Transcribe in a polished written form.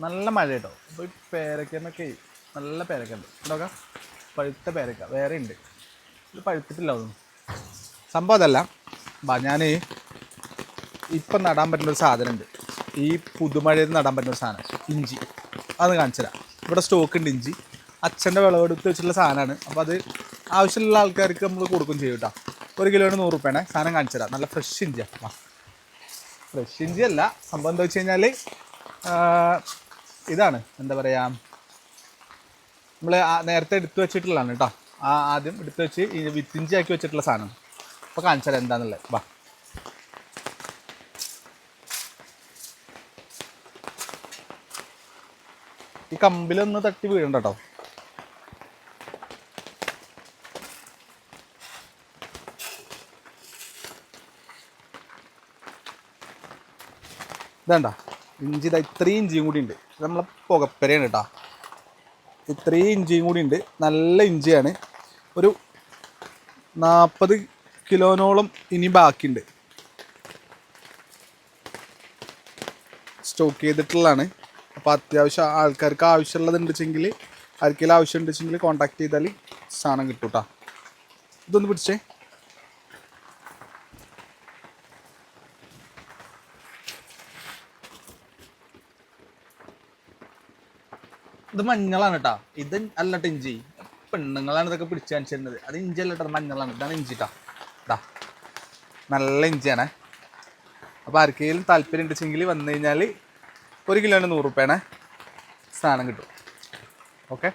നല്ല മഴ കേട്ടോ. അപ്പോൾ ഈ പേരക്കന്നൊക്കെ നല്ല പേരക്ക ഉണ്ട്. ഇതൊക്കെ പഴുത്ത പേരക്ക വേറെ ഉണ്ട്. ഇത് പഴുത്തിട്ടില്ല ഒന്നും. സംഭവം അതല്ല. ഞാൻ ഇപ്പം നടാൻ പറ്റുന്നൊരു സാധനമുണ്ട്. ഈ പുതുമഴയിൽ നടാൻ പറ്റുന്നൊരു സാധനം ഇഞ്ചി. അത് കാണിച്ചു തരാം. ഇവിടെ സ്റ്റോക്ക് ഉണ്ട് ഇഞ്ചി. അച്ഛൻ്റെ വിളവെടുത്ത് വെച്ചിട്ടുള്ള സാധനമാണ്. അപ്പോൾ അത് ആവശ്യമുള്ള ആൾക്കാർക്ക് നമ്മൾ കൊടുക്കും ചെയ്യും കേട്ടോ. 1 കിലോന് 100 രൂപയാണ്. സാധനം കാണിച്ചു തരാം. നല്ല ഫ്രഷ് ഇഞ്ചിയാണ്. ഫ്രഷ് ഇഞ്ചി അല്ല, സംഭവം എന്താ വെച്ച് കഴിഞ്ഞാൽ ഇതാണ് എന്താ പറയുക, നമ്മൾ നേരത്തെ എടുത്തു വെച്ചിട്ടുള്ളതാണ് കേട്ടോ. ആദ്യം എടുത്ത് വെച്ച് വിത്തിഞ്ചി ആക്കി വെച്ചിട്ടുള്ള സാധനം. അപ്പോൾ കാണിച്ചു തരാം എന്താണെന്നുള്ളത്. വാ, ഈ കമ്പിലൊന്ന് തട്ടി വീഴണ്ട കേട്ടോ. ഇതേണ്ട ഇഞ്ചി. ഇത്രയും ഇഞ്ചിയും കൂടി ഉണ്ട്. ഇത് നമ്മളെ പുകപ്പരയാണ് കേട്ടോ. ഇത്രയും ഇഞ്ചിയും കൂടി ഉണ്ട്. നല്ല ഇഞ്ചിയാണ്. ഒരു 40 കിലോനോളം ഇനി ബാക്കിയുണ്ട്. സ്റ്റോക്ക് ചെയ്തിട്ടുള്ളതാണ്. അപ്പോൾ അത്യാവശ്യം ആൾക്കാർക്ക് ആവശ്യമുള്ളതുണ്ടെങ്കിൽ, ആർക്കെങ്കിലും ആവശ്യം ഉണ്ടെങ്കിൽ കോൺടാക്ട് ചെയ്താൽ സാധനം കിട്ടും കേട്ടോ. ഇതൊന്ന് പിടിച്ചേ. ഇത് മഞ്ഞളാണ് കേട്ടോ. ഇത് അല്ലട്ടോ ഇഞ്ചി. പെണ്ണുങ്ങളാണ് ഇതൊക്കെ പിടിച്ച് കാണിച്ചിരുന്നത്. അത് ഇഞ്ചി അല്ല കേട്ടോ, മഞ്ഞളാണ്. ഇതാണ് ഇഞ്ചി കേട്ടോ. ഇതാ നല്ല ഇഞ്ചിയാണ്. അപ്പോൾ ആർക്കെങ്കിലും താല്പര്യം ഉണ്ടെങ്കിൽ വന്നു കഴിഞ്ഞാൽ 1 കിലോന് 100 രൂപയാണ് സാധനം കിട്ടും. ഓക്കെ.